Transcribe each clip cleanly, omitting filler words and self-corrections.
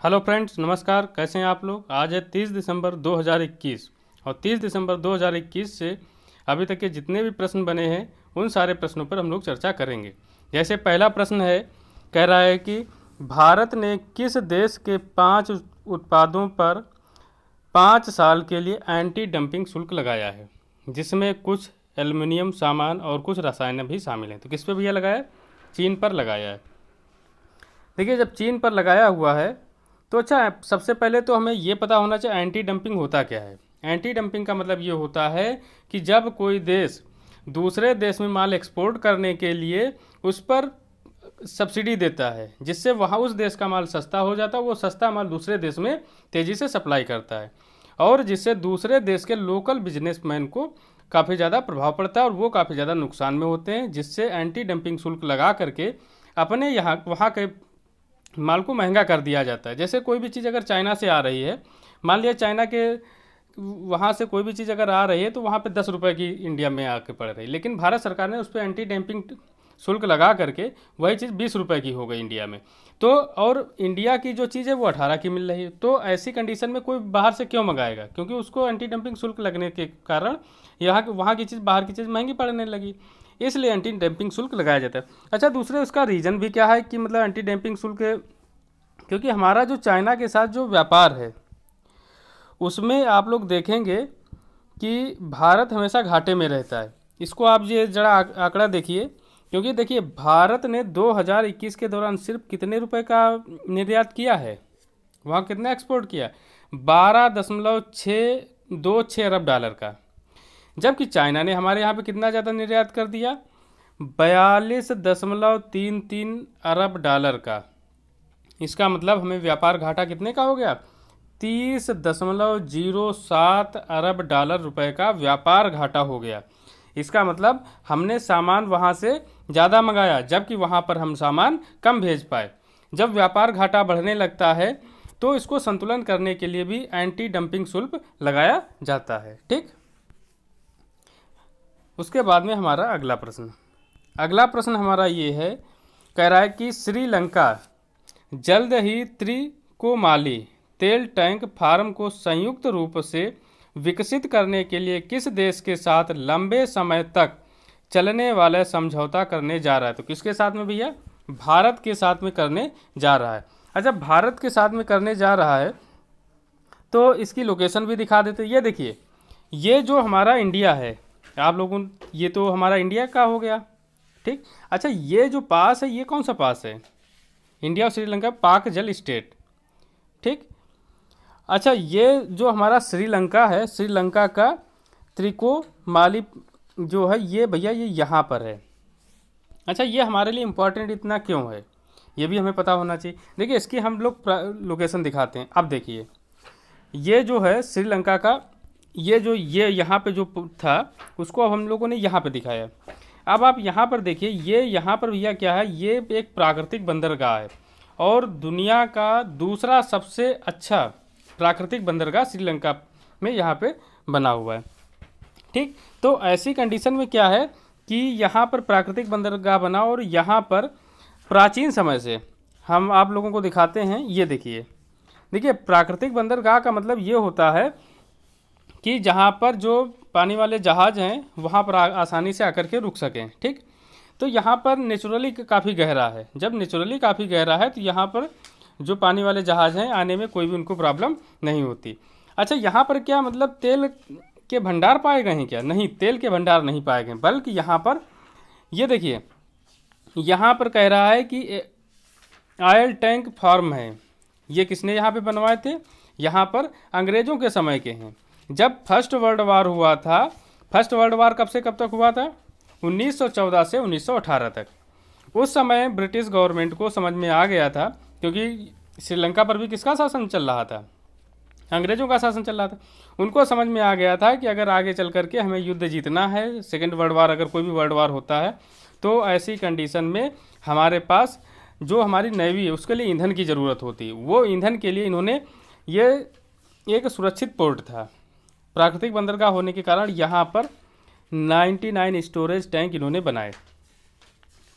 Hello friends, नमस्कार। कैसे हैं आप लोग। आज है 30 दिसंबर 2021 और 30 दिसंबर 2021 से अभी तक के जितने भी प्रश्न बने हैं उन सारे प्रश्नों पर हम लोग चर्चा करेंगे। जैसे पहला प्रश्न है, कह रहा है कि भारत ने किस देश के 5 उत्पादों पर 5 साल के लिए एंटी डंपिंग शुल्क लगाया है, जिसमें कुछ एल्युमिनियम सामान और कुछ रसायन भी शामिल हैं। तो किस पे भैया लगाया है? चीन पर लगाया है। देखिए, जब चीन पर लगाया हुआ है तो अच्छा, सबसे पहले तो हमें ये पता होना चाहिए एंटी डंपिंग होता क्या है। एंटी डंपिंग का मतलब ये होता है कि जब कोई देश दूसरे देश में माल एक्सपोर्ट करने के लिए उस पर सब्सिडी देता है, जिससे वहाँ उस देश का माल सस्ता हो जाता है, वो सस्ता माल दूसरे देश में तेज़ी से सप्लाई करता है और जिससे दूसरे देश के लोकल बिजनेसमैन को काफ़ी ज़्यादा प्रभाव पड़ता है और वो काफ़ी ज़्यादा नुकसान में होते हैं, जिससे एंटी डंपिंग शुल्क लगा करके अपने यहाँ वहाँ के माल को महंगा कर दिया जाता है। जैसे कोई भी चीज़ अगर चाइना से आ रही है, मान लिया चाइना के वहाँ से कोई भी चीज़ अगर आ रही है तो वहाँ पे 10 रुपये की इंडिया में आके पड़ रही है, लेकिन भारत सरकार ने उस पर एंटी डंपिंग शुल्क लगा करके वही चीज़ 20 रुपये की हो गई इंडिया में। तो और इंडिया की जो चीज़ है वो 18 की मिल रही है। तो ऐसी कंडीशन में कोई बाहर से क्यों मंगाएगा? क्योंकि उसको एंटी डंपिंग शुल्क लगने के कारण यहाँ वहाँ की चीज़, बाहर की चीज़ महंगी पड़ने लगी, इसलिए एंटी डंपिंग शुल्क लगाया जाता है। अच्छा, दूसरे उसका रीज़न भी क्या है कि मतलब एंटी डंपिंग शुल्क, क्योंकि हमारा जो चाइना के साथ जो व्यापार है उसमें आप लोग देखेंगे कि भारत हमेशा घाटे में रहता है। इसको आप ये जरा आंकड़ा देखिए, क्योंकि देखिए भारत ने 2021 के दौरान सिर्फ कितने रुपए का निर्यात किया है, वहाँ कितना एक्सपोर्ट किया? 12.626 अरब डॉलर का, जबकि चाइना ने हमारे यहाँ पे कितना ज़्यादा निर्यात कर दिया? 42.33 अरब डॉलर का। इसका मतलब हमें व्यापार घाटा कितने का हो गया? 30.07 अरब डॉलर रुपए का व्यापार घाटा हो गया। इसका मतलब हमने सामान वहाँ से ज़्यादा मंगाया, जबकि वहाँ पर हम सामान कम भेज पाए। जब व्यापार घाटा बढ़ने लगता है तो इसको संतुलन करने के लिए भी एंटी डंपिंग शुल्क लगाया जाता है। ठीक, उसके बाद में हमारा अगला प्रश्न हमारा ये है, कह रहा है कि श्रीलंका जल्द ही त्रिकोमाली तेल टैंक फार्म को संयुक्त रूप से विकसित करने के लिए किस देश के साथ लंबे समय तक चलने वाला समझौता करने जा रहा है? तो किसके साथ में भैया? भारत के साथ में करने जा रहा है। अच्छा, भारत के साथ में करने जा रहा है तो इसकी लोकेशन भी दिखा देते। ये देखिए, ये जो हमारा इंडिया है, आप लोगों, ये तो हमारा इंडिया का हो गया। ठीक, अच्छा, ये जो पास है ये कौन सा पास है? इंडिया और श्रीलंका पाक जल स्टेट। ठीक, अच्छा, ये जो हमारा श्रीलंका है, श्रीलंका का त्रिकोमाली जो है ये भैया ये यहाँ पर है। अच्छा, ये हमारे लिए इम्पोर्टेंट इतना क्यों है ये भी हमें पता होना चाहिए। देखिए, इसकी हम लोग लोकेशन दिखाते हैं। अब देखिए, ये जो है श्रीलंका का, ये जो ये यहाँ पे जो था उसको अब हम लोगों ने यहाँ पे दिखाया। अब आप यहाँ पर देखिए, ये यहाँ पर भैया क्या है, ये एक प्राकृतिक बंदरगाह है और दुनिया का दूसरा सबसे अच्छा प्राकृतिक बंदरगाह श्रीलंका में यहाँ पे बना हुआ है। ठीक, तो ऐसी कंडीशन में क्या है कि यहाँ पर प्राकृतिक बंदरगाह बना और यहाँ पर प्राचीन समय से हम आप लोगों को दिखाते हैं। ये देखिए, प्राकृतिक बंदरगाह का मतलब ये होता है कि जहाँ पर जो पानी वाले जहाज़ हैं वहाँ पर आसानी से आकर के रुक सकें। ठीक, तो यहाँ पर नेचुरली काफ़ी गहरा है। जब नेचुरली काफ़ी गहरा है तो यहाँ पर जो पानी वाले जहाज़ हैं आने में कोई भी उनको प्रॉब्लम नहीं होती। अच्छा, यहाँ पर क्या मतलब तेल के भंडार पाए गए हैं क्या? नहीं, तेल के भंडार नहीं पाए गए, बल्कि यहाँ पर ये देखिए, यहाँ पर कह रहा है कि ऑयल टैंक फार्म है। ये किसने यहाँ पे बनवाए थे? यहाँ पर अंग्रेज़ों के समय के हैं। जब फर्स्ट वर्ल्ड वार हुआ था, फर्स्ट वर्ल्ड वार कब से कब तक हुआ था? 1914 से 1918 तक। उस समय ब्रिटिश गवर्नमेंट को समझ में आ गया था, क्योंकि श्रीलंका पर भी किसका शासन चल रहा था? अंग्रेज़ों का शासन चल रहा था। उनको समझ में आ गया था कि अगर आगे चल करके हमें युद्ध जीतना है, सेकेंड वर्ल्ड वार, अगर कोई भी वर्ल्ड वार होता है तो ऐसी कंडीशन में हमारे पास जो हमारी नेवी है उसके लिए ईंधन की ज़रूरत होती है। वो ईंधन के लिए इन्होंने ये एक सुरक्षित पोर्ट था, प्राकृतिक बंदरगाह होने के कारण यहाँ पर 99 स्टोरेज टैंक इन्होंने बनाए।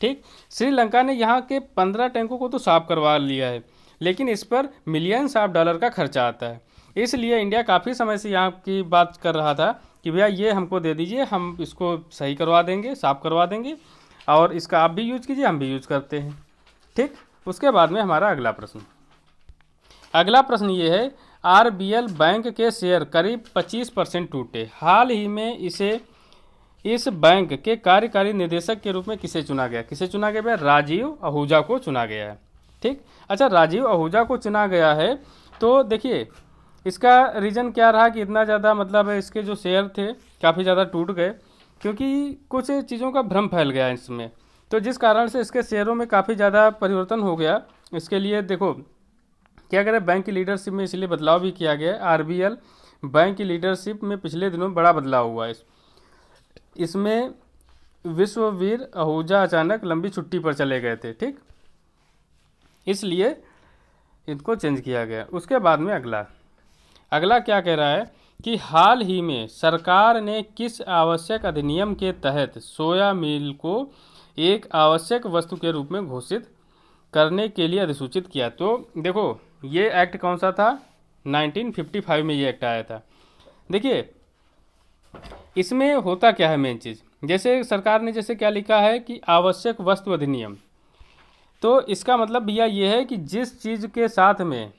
ठीक, श्रीलंका ने यहाँ के 15 टैंकों को तो साफ करवा लिया है, लेकिन इस पर मिलियंस ऑफ डॉलर का खर्चा आता है। इसलिए इंडिया काफ़ी समय से यहाँ की बात कर रहा था कि भैया ये हमको दे दीजिए, हम इसको सही करवा देंगे, साफ़ करवा देंगे, और इसका आप भी यूज कीजिए, हम भी यूज करते हैं। ठीक, उसके बाद में हमारा अगला प्रश्न ये है, आरबीएल बैंक के शेयर करीब 25% टूटे। हाल ही में इस बैंक के कार्यकारी निदेशक के रूप में किसे चुना गया? किसे चुना गया भैया? राजीव आहूजा को चुना गया है। ठीक, अच्छा, राजीव आहूजा को चुना गया है, तो देखिए इसका रीज़न क्या रहा कि इतना ज़्यादा मतलब इसके जो शेयर थे काफ़ी ज़्यादा टूट गए, क्योंकि कुछ चीज़ों का भ्रम फैल गया इसमें, तो जिस कारण से इसके शेयरों में काफ़ी ज़्यादा परिवर्तन हो गया। इसके लिए देखो क्या करें, बैंक की लीडरशिप में इसलिए बदलाव भी किया गया है। आरबीएल बैंक की लीडरशिप में पिछले दिनों में बड़ा बदलाव हुआ है। इसमें विश्ववीर आहूजा अचानक लंबी छुट्टी पर चले गए थे। ठीक, इसलिए इनको चेंज किया गया। उसके बाद में अगला क्या कह रहा है कि हाल ही में सरकार ने किस आवश्यक अधिनियम के तहत सोया मिल को एक आवश्यक वस्तु के रूप में घोषित करने के लिए अधिसूचित किया? तो देखो ये एक्ट कौन सा था? 1955 में ये एक्ट आया था। देखिए इसमें होता क्या है, मेन चीज़, जैसे सरकार ने जैसे क्या लिखा है कि आवश्यक वस्तु अधिनियम, तो इसका मतलब भैया ये है कि जिस चीज़ के साथ में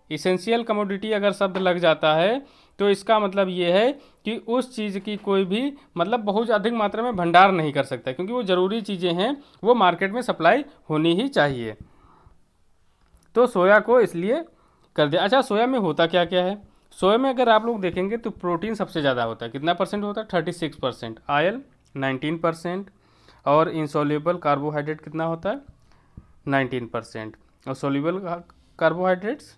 इसेंशियल कमोडिटी अगर शब्द लग जाता है तो इसका मतलब ये है कि उस चीज़ की कोई भी मतलब बहुत अधिक मात्रा में भंडार नहीं कर सकता, क्योंकि वो ज़रूरी चीज़ें हैं, वो मार्केट में सप्लाई होनी ही चाहिए। तो सोया को इसलिए कर दिया। अच्छा, सोया में होता क्या क्या है? सोया में अगर आप लोग देखेंगे तो प्रोटीन सबसे ज़्यादा होता है। कितना परसेंट होता है? 36%, ऑयल 19%, और इंसॉल्युबल कार्बोहाइड्रेट कितना होता है? 19%, और सोल्यूबल कार्बोहाइड्रेट्स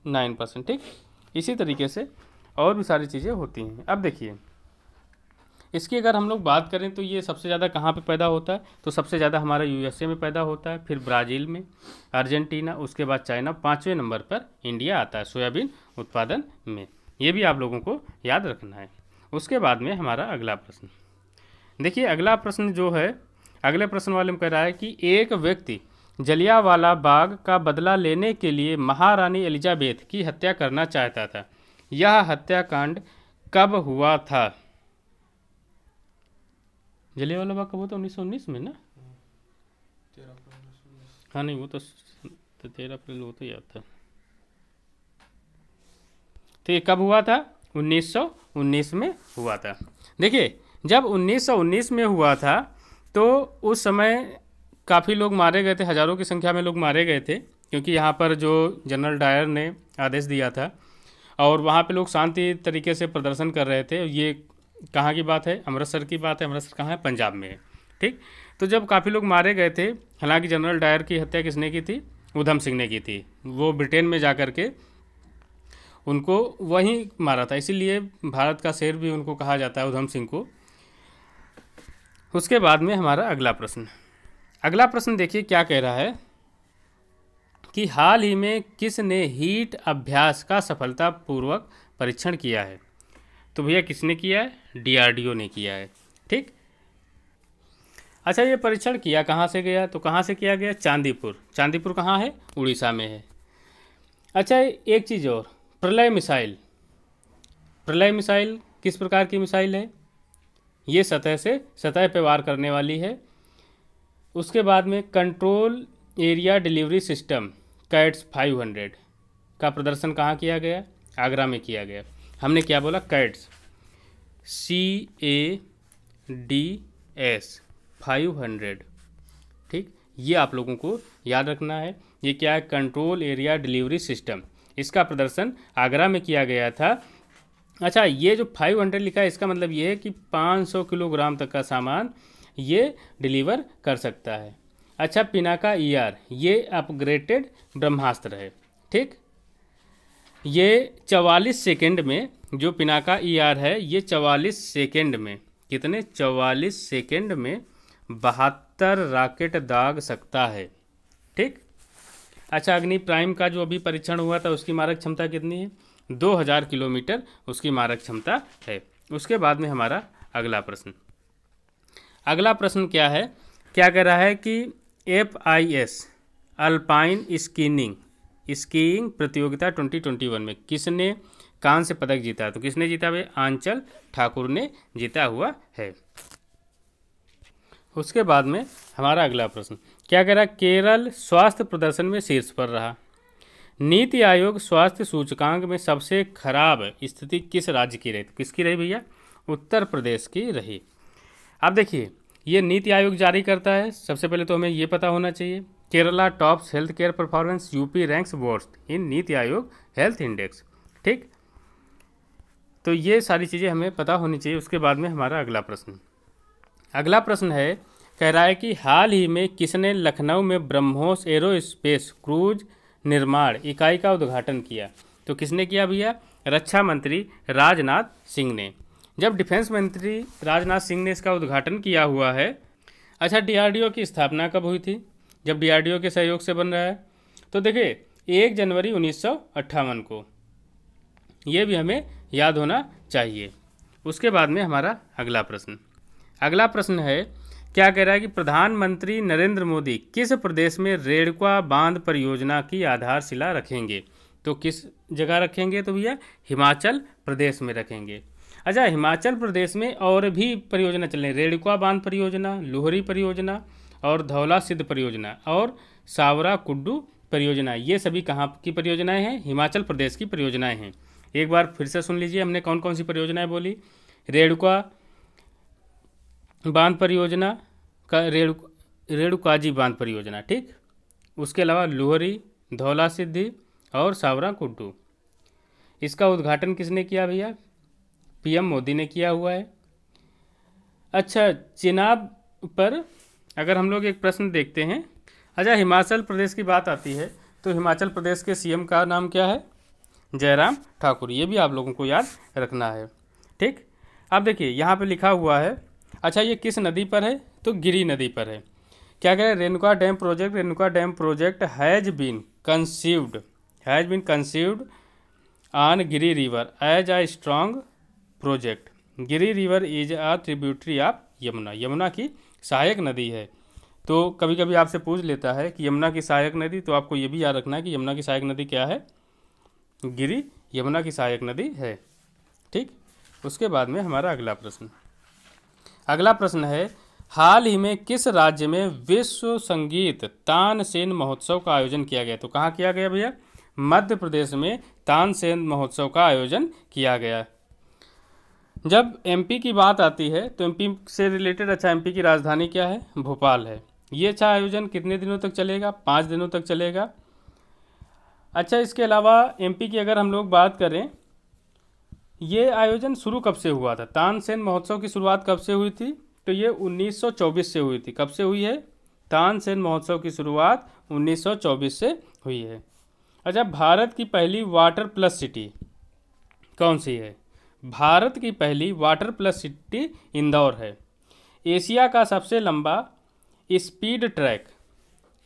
9%। ठीक, इसी तरीके से और भी सारी चीज़ें होती हैं। अब देखिए इसकी अगर हम लोग बात करें तो ये सबसे ज़्यादा कहाँ पे पैदा होता है? तो सबसे ज़्यादा हमारा यूएसए में पैदा होता है, फिर ब्राज़ील में, अर्जेंटीना, उसके बाद चाइना, 5वें नंबर पर इंडिया आता है सोयाबीन उत्पादन में। ये भी आप लोगों को याद रखना है। उसके बाद में हमारा अगला प्रश्न देखिए, अगला प्रश्न जो है अगले प्रश्न वाले में कह रहा है कि एक व्यक्ति जलियांवाला बाग का बदला लेने के लिए महारानी एलिजाबेथ की हत्या करना चाहता था। यह हत्याकांड कब हुआ था? जलियांवाला बाग कब हुआ था? 1919 में ना? हाँ नहीं, वो तो 13 अप्रैल वो तो याद था। तो ये कब हुआ था? 1919 में हुआ था। देखिए जब 1919 में हुआ था तो उस समय काफ़ी लोग मारे गए थे, हज़ारों की संख्या में लोग मारे गए थे, क्योंकि यहाँ पर जो जनरल डायर ने आदेश दिया था और वहाँ पे लोग शांति तरीके से प्रदर्शन कर रहे थे। ये कहाँ की बात है? अमृतसर की बात है। अमृतसर कहाँ है? पंजाब में है। ठीक, तो जब काफ़ी लोग मारे गए थे, हालांकि जनरल डायर की हत्या किसने की थी? उधम सिंह ने की थी। वो ब्रिटेन में जा कर के उनको वहीं मारा था, इसीलिए भारत का शेर भी उनको कहा जाता है, उधम सिंह को। उसके बाद में हमारा अगला प्रश्न देखिए क्या कह रहा है कि हाल ही में किसने हीट अभ्यास का सफलतापूर्वक परीक्षण किया है? तो भैया किसने किया है? डीआरडीओ ने किया है। ठीक, अच्छा, ये परीक्षण किया कहाँ से गया? तो कहाँ से किया गया? चांदीपुर कहाँ है? उड़ीसा में है। अच्छा, एक चीज़ और, प्रलय मिसाइल किस प्रकार की मिसाइल है? ये सतह पे वार करने वाली है। उसके बाद में control area delivery system cats 500 का प्रदर्शन कहाँ किया गया? आगरा में किया गया। हमने क्या बोला? Cats, CADS 500। ठीक, ये आप लोगों को याद रखना है। ये क्या है? Control area delivery system. इसका प्रदर्शन आगरा में किया गया था। अच्छा, ये जो 500 लिखा है इसका मतलब ये है कि 500 किलोग्राम तक का सामान ये डिलीवर कर सकता है। अच्छा, पिनाका ER ये अपग्रेडेड ब्रह्मास्त्र है। ठीक, ये 44 सेकेंड में, जो पिनाका ER है ये 44 सेकेंड में, कितने? 44 सेकेंड में 72 रॉकेट दाग सकता है। ठीक, अच्छा, अग्नि प्राइम का जो अभी परीक्षण हुआ था उसकी मारक क्षमता कितनी है? 2000 किलोमीटर उसकी मारक क्षमता है। उसके बाद में हमारा अगला प्रश्न क्या है? क्या कह रहा है कि FIS अल्पाइन स्कीइंग स्कीइंग प्रतियोगिता 2021 में किसने कांस्य पदक जीता? तो किसने जीता भाई? आंचल ठाकुर ने जीता हुआ है। उसके बाद में हमारा अगला प्रश्न क्या कह रहा है? केरल स्वास्थ्य प्रदर्शन में शीर्ष पर रहा। नीति आयोग स्वास्थ्य सूचकांक में सबसे खराब स्थिति किस राज्य की रही? तो किसकी रही भैया? उत्तर प्रदेश की रही। अब देखिए ये नीति आयोग जारी करता है, सबसे पहले तो हमें ये पता होना चाहिए। Kerala tops health care performance, UP ranks worst in NITI Aayog health index. ठीक, तो ये सारी चीज़ें हमें पता होनी चाहिए। उसके बाद में हमारा अगला प्रश्न है, कह रहा है कि हाल ही में किसने लखनऊ में ब्रह्मोस एरोस्पेस क्रूज निर्माण इकाई का उद्घाटन किया? तो किसने किया भैया? रक्षा मंत्री राजनाथ सिंह ने। जब डिफेंस मंत्री राजनाथ सिंह ने इसका उद्घाटन किया हुआ है। अच्छा, डीआरडीओ की स्थापना कब हुई थी? जब डीआरडीओ के सहयोग से बन रहा है तो देखिए 1 जनवरी 1958 को, ये भी हमें याद होना चाहिए। उसके बाद में हमारा अगला प्रश्न है, क्या कह रहा है कि प्रधानमंत्री नरेंद्र मोदी किस प्रदेश में रेणुका बांध परियोजना की आधारशिला रखेंगे? तो किस जगह रखेंगे? तो भैया हिमाचल प्रदेश में रखेंगे। अच्छा, हिमाचल प्रदेश में और भी परियोजना चल रही है, रेणुका बांध परियोजना, लोहरी परियोजना और धौला सिद्ध परियोजना और सावरा कुड्डू परियोजना। ये सभी कहाँ की परियोजनाएं हैं? हिमाचल प्रदेश की परियोजनाएं हैं। एक बार फिर से सुन लीजिए, हमने कौन कौन सी परियोजनाएं बोली? रेणुका बांध परियोजना का रेणुकाजी बांध परियोजना, ठीक। उसके अलावा लोहरी, धौला सिद्धि और सावरा कुड्डू। इसका उद्घाटन किसने किया भैया? पीएम मोदी ने किया हुआ है। अच्छा, चिनाब पर अगर हम लोग एक प्रश्न देखते हैं। अच्छा, हिमाचल प्रदेश की बात आती है तो हिमाचल प्रदेश के सीएम का नाम क्या है? जयराम ठाकुर। ये भी आप लोगों को याद रखना है, ठीक। अब देखिए यहाँ पे लिखा हुआ है। अच्छा, ये किस नदी पर है? तो गिरी नदी पर है। क्या कह रहे हैं? Renuka dam project has been conceived on Giri river as a strong project. Giri river is a tributary of Yamuna. Yamuna की सहायक नदी है। तो कभी कभी आपसे पूछ लेता है कि यमुना की सहायक नदी, तो आपको ये भी याद रखना है कि यमुना की सहायक नदी क्या है? गिरी यमुना की सहायक नदी है, ठीक। उसके बाद में हमारा अगला प्रश्न है, हाल ही में किस राज्य में विश्व संगीत तानसेन महोत्सव का आयोजन किया गया? तो कहाँ किया गया भैया? मध्य प्रदेश में तानसेन महोत्सव का आयोजन किया गया। जब एमपी की बात आती है तो एमपी से रिलेटेड, अच्छा, एमपी की राजधानी क्या है? भोपाल है। ये अच्छा आयोजन कितने दिनों तक चलेगा? 5 दिनों तक चलेगा। अच्छा, इसके अलावा एमपी की अगर हम लोग बात करें, ये आयोजन शुरू कब से हुआ था? तानसेन महोत्सव की शुरुआत कब से हुई थी? तो ये 1924 से हुई थी। कब से हुई है? तानसेन महोत्सव की शुरुआत 1924 से हुई है। अच्छा, भारत की पहली वाटर प्लस सिटी कौन सी है? भारत की पहली वाटर प्लस सिटी इंदौर है। एशिया का सबसे लंबा स्पीड ट्रैक,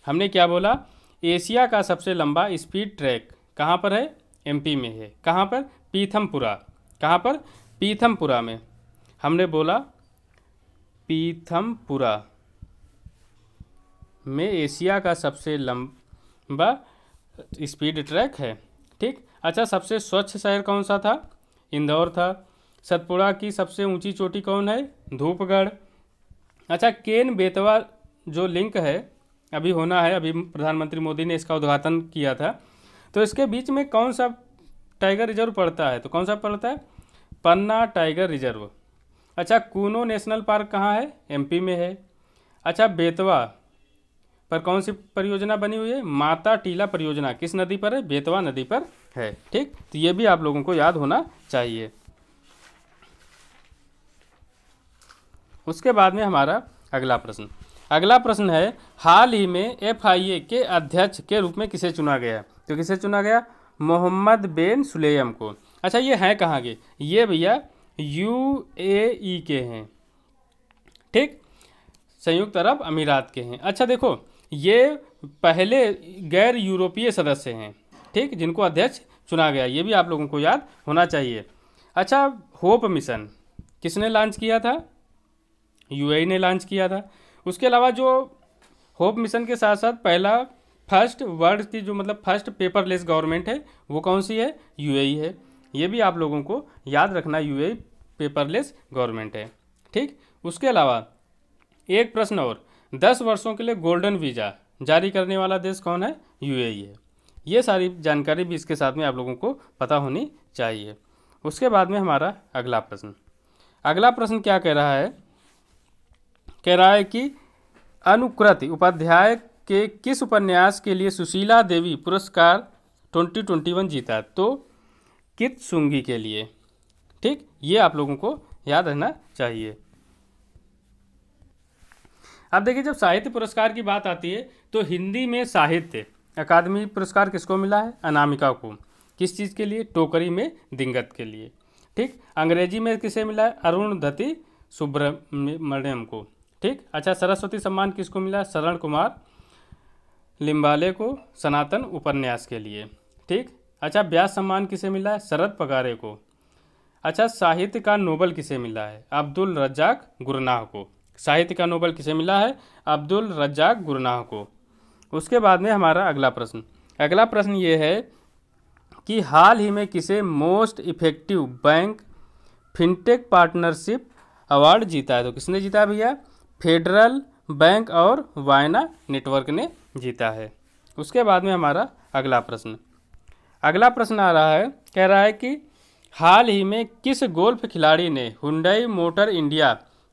हमने क्या बोला? एशिया का सबसे लंबा स्पीड ट्रैक कहाँ पर है? एमपी में है। कहाँ पर? पीथमपुरा। कहाँ पर? पीथमपुरा में। हमने बोला पीथमपुरा में एशिया का सबसे लंबा स्पीड ट्रैक है, ठीक। अच्छा, सबसे स्वच्छ शहर कौन सा था? इंदौर था। सतपुड़ा की सबसे ऊंची चोटी कौन है? धूपगढ़। अच्छा, केन बेतवा जो लिंक है, अभी होना है, अभी प्रधानमंत्री मोदी ने इसका उद्घाटन किया था, तो इसके बीच में कौन सा टाइगर रिजर्व पड़ता है? तो कौन सा पड़ता है? पन्ना टाइगर रिजर्व। अच्छा, कूनो नेशनल पार्क कहाँ है? एमपी में है। अच्छा, बेतवा पर कौन सी परियोजना बनी हुई है? माता टीला परियोजना। किस नदी पर है? बेतवा नदी पर है, ठीक। तो ये भी आप लोगों को याद होना चाहिए। उसके बाद में हमारा अगला प्रश्न है, हाल ही में FIA के अध्यक्ष के रूप में किसे चुना गया? तो किसे चुना गया? मोहम्मद बिन सुलेम को। अच्छा, ये हैं कहाँ के? ये भैया UAE के हैं, ठीक, संयुक्त अरब अमीरात के हैं। अच्छा देखो, ये पहले गैर यूरोपीय सदस्य हैं, ठीक, जिनको अध्यक्ष चुना गया। ये भी आप लोगों को याद होना चाहिए। अच्छा, होप मिशन किसने लॉन्च किया था? UAE ने लॉन्च किया था। उसके अलावा जो होप मिशन के साथ साथ पहला फर्स्ट वर्ल्ड की जो मतलब फर्स्ट पेपरलेस गवर्नमेंट है वो कौन सी है? यूएई है। ये भी आप लोगों को याद रखना, यूएई पेपरलेस गवर्नमेंट है। ठीक, उसके अलावा एक प्रश्न और, 10 वर्षों के लिए गोल्डन वीज़ा जारी करने वाला देश कौन है? यूएई है। ये सारी जानकारी भी इसके साथ में आप लोगों को पता होनी चाहिए। उसके बाद में हमारा अगला प्रश्न क्या कह रहा है? कह रहा है कि अनुकृति उपाध्याय के किस उपन्यास के लिए सुशीला देवी पुरस्कार 2021 जीता? तो कित्सुंगी के लिए। ठीक, ये आप लोगों को याद रहना चाहिए। अब देखिए, जब साहित्य पुरस्कार की बात आती है तो हिंदी में साहित्य अकादमी पुरस्कार किसको मिला है? अनामिका को। किस चीज़ के लिए? टोकरी में दिंगत के लिए। ठीक, अंग्रेजी में किसे मिला है? अरुणधति सुब्रमण्यम को। ठीक, अच्छा, सरस्वती सम्मान किसको मिला? शरण कुमार लिम्बाले को, सनातन उपन्यास के लिए। ठीक, अच्छा, व्यास सम्मान किसे मिला है? शरद पगारे को। अच्छा, साहित्य का नोबल किसे मिला है? अब्दुल रज्जाक गुरनाह को। साहित्य का नोबल किसे मिला है? अब्दुल रज्जाक गुरनाह को। उसके बाद में हमारा अगला प्रश्न ये है कि हाल ही में किसे most effective bank fintech partnership award जीता है? तो किसने जीता है भैया? फेडरल बैंक और वायना नेटवर्क ने जीता है। उसके बाद में हमारा अगला प्रश्न आ रहा है, कह रहा है कि हाल ही में किस गोल्फ खिलाड़ी ने हुंडई मोटर इंडिया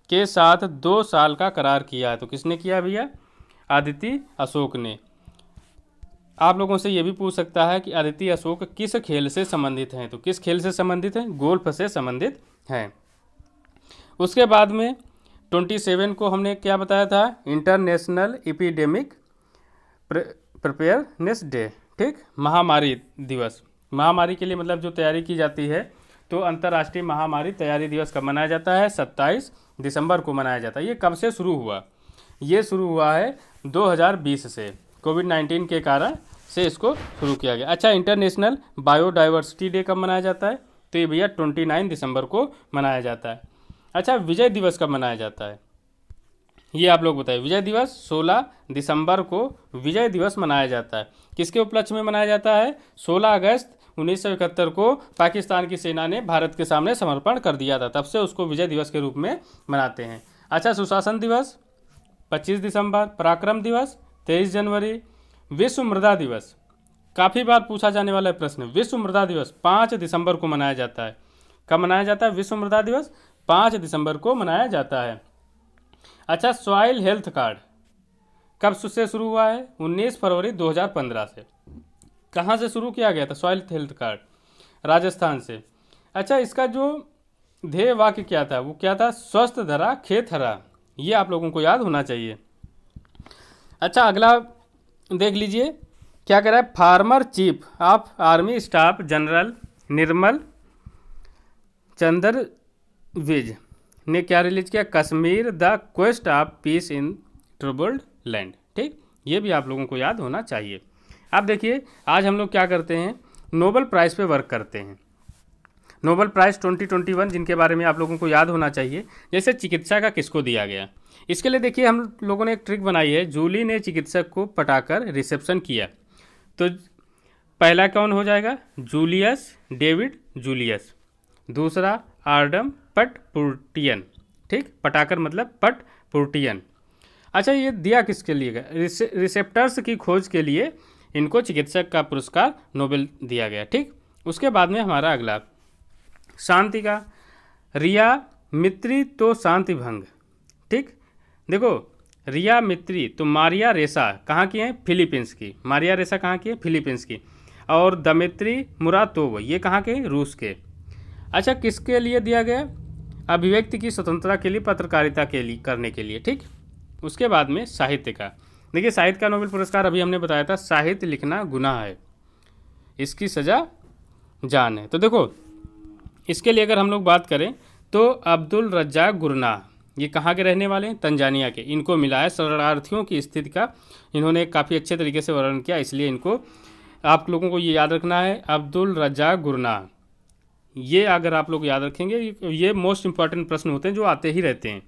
के साथ 2 साल का करार किया है? तो किसने किया भैया? आदिति अशोक ने। आप लोगों से ये भी पूछ सकता है कि आदिति अशोक किस खेल से संबंधित हैं? तो किस खेल से संबंधित हैं? गोल्फ से संबंधित हैं। उसके बाद में 27 को हमने क्या बताया था? International epidemic preparedness day. ठीक, महामारी दिवस। महामारी के लिए मतलब जो तैयारी की जाती है, तो अंतर्राष्ट्रीय महामारी तैयारी दिवस कब मनाया जाता है? 27 दिसंबर को मनाया जाता है। ये कब से शुरू हुआ? ये शुरू हुआ है 2020 से, कोविड-19 के कारण से इसको शुरू किया गया। अच्छा, इंटरनेशनल बायोडाइवर्सिटी डे कब मनाया जाता है? तो ये भैया 29 दिसंबर को मनाया जाता है। अच्छा, विजय दिवस कब मनाया जाता है? ये आप लोग बताइए। विजय दिवस 16 दिसंबर को विजय दिवस मनाया जाता है। किसके उपलक्ष्य में मनाया जाता है? 16 अगस्त 1971 को पाकिस्तान की सेना ने भारत के सामने समर्पण कर दिया था, तब से उसको विजय दिवस के रूप में मनाते हैं। अच्छा, सुशासन दिवस 25 दिसंबर, पराक्रम दिवस 23 जनवरी, विश्व मृदा दिवस काफ़ी बार पूछा जाने वाला प्रश्न। विश्व मृदा दिवस 5 दिसंबर को मनाया जाता है। कब मनाया जाता है विश्व मृदा दिवस? 5 दिसंबर को मनाया जाता है। अच्छा, सॉइल हेल्थ कार्ड कब से शुरू हुआ है? 19 फरवरी 2015 से। कहाँ से शुरू किया गया था सॉइल हेल्थ कार्ड? राजस्थान से। अच्छा, इसका जो ध्येय वाक्य क्या था? वो क्या था? स्वस्थ धरा खेत हरा। ये आप लोगों को याद होना चाहिए। अच्छा, अगला देख लीजिए क्या कह रहा है? Former chief of army staff general Nirmal Chandra Vij ने क्या रिलीज किया? Kashmir the quest of peace in troubled land. ठीक, ये भी आप लोगों को याद होना चाहिए। अब देखिए, आज हम लोग क्या करते हैं? नोबेल प्राइज़ पे वर्क करते हैं। नोबेल प्राइज़ 2021 जिनके बारे में आप लोगों को याद होना चाहिए, जैसे चिकित्सा का किसको दिया गया? इसके लिए देखिए, हम लोगों ने एक ट्रिक बनाई है। जूली ने चिकित्सक को पटाकर रिसेप्शन किया, तो पहला कौन हो जाएगा? Julius David Julius. दूसरा आर्डम पटपुर्टियन। ठीक, पटाकर मतलब पटपुर्टियन। अच्छा, ये दिया किसके लिए गया? रिसेप्टर्स की खोज के लिए इनको चिकित्सक का पुरस्कार नोबेल दिया गया। ठीक, उसके बाद में हमारा अगला शांति का, रिया मित्री तो शांति भंग। ठीक, देखो, रिया मित्री तो मारिया रेसा कहाँ की हैं? फिलीपींस की। मारिया रेसा कहाँ की है? फिलीपींस की। और दमित्री मुरातोव ये कहाँ के? रूस के। अच्छा, किसके लिए दिया गया? अभिव्यक्ति की स्वतंत्रता के लिए, पत्रकारिता के लिए करने के लिए। ठीक, उसके बाद में साहित्य का, देखिए साहित्य का नोबेल पुरस्कार अभी हमने बताया था, साहित्य लिखना गुनाह है, इसकी सज़ा जान है। तो देखो, इसके लिए अगर हम लोग बात करें तो अब्दुल रज्जाक गुरनाह ये कहाँ के रहने वाले हैं? तंजानिया के। इनको मिला है शरणार्थियों की स्थिति का, इन्होंने काफ़ी अच्छे तरीके से वर्णन किया, इसलिए इनको आप लोगों को ये याद रखना है, अब्दुल रज्जाक गुरनाह। ये अगर आप लोग याद रखेंगे, ये मोस्ट इंपॉर्टेंट प्रश्न होते हैं जो आते ही रहते हैं।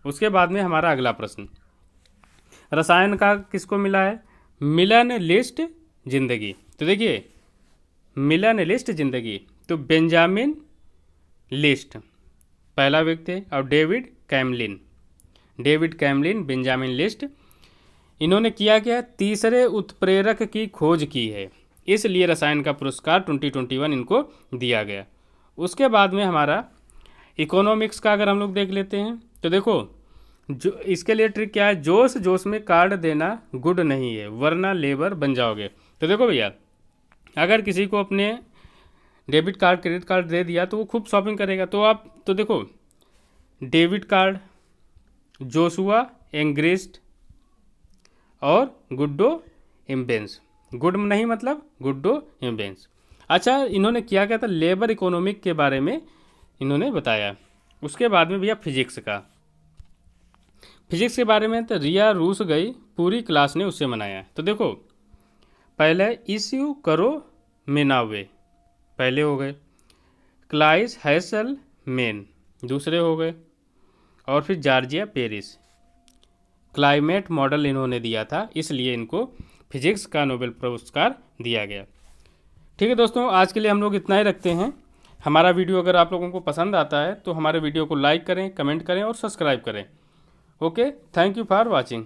उसके बाद में हमारा अगला प्रश्न, रसायन का किसको मिला है? मिलनलिस्ट जिंदगी। तो देखिए मिलनलिस्ट जिंदगी, तो बेंजामिन लिस्ट पहला व्यक्ति है, और डेविड कैमलिन, बेंजामिन लिस्ट, इन्होंने किया क्या, तीसरे उत्प्रेरक की खोज की है, इसलिए रसायन का पुरस्कार 2021 इनको दिया गया। उसके बाद में हमारा इकोनॉमिक्स का अगर हम लोग देख लेते हैं तो देखो जो इसके लिए ट्रिक क्या है, जोश जोश में कार्ड देना गुड नहीं है वरना लेबर बन जाओगे। तो देखो भैया अगर किसी को अपने डेबिट कार्ड क्रेडिट कार्ड दे दिया तो वो खूब शॉपिंग करेगा, तो देखो डेबिट कार्ड, जोशुआ एंग्रिस्ट और गुड्डो इम्बेंस, गुड नहीं मतलब गुड्डो इम्बेंस। अच्छा इन्होंने क्या था, लेबर इकोनॉमिक के बारे में इन्होंने बताया। उसके बाद में भैया फिजिक्स के बारे में तो रिया रूस गई, पूरी क्लास ने उससे मनाया। तो देखो पहले इश्यू करो मेनावे पहले हो गए, क्लाइस हैसल मेन दूसरे हो गए, और फिर जॉर्जिया पेरिस क्लाइमेट मॉडल इन्होंने दिया था, इसलिए इनको फिजिक्स का नोबेल पुरस्कार दिया गया। ठीक है दोस्तों, आज के लिए हम लोग इतना ही रखते हैं। हमारा वीडियो अगर आप लोगों को पसंद आता है तो हमारे वीडियो को लाइक करें, कमेंट करें और सब्सक्राइब करें। Okay, thank you for watching.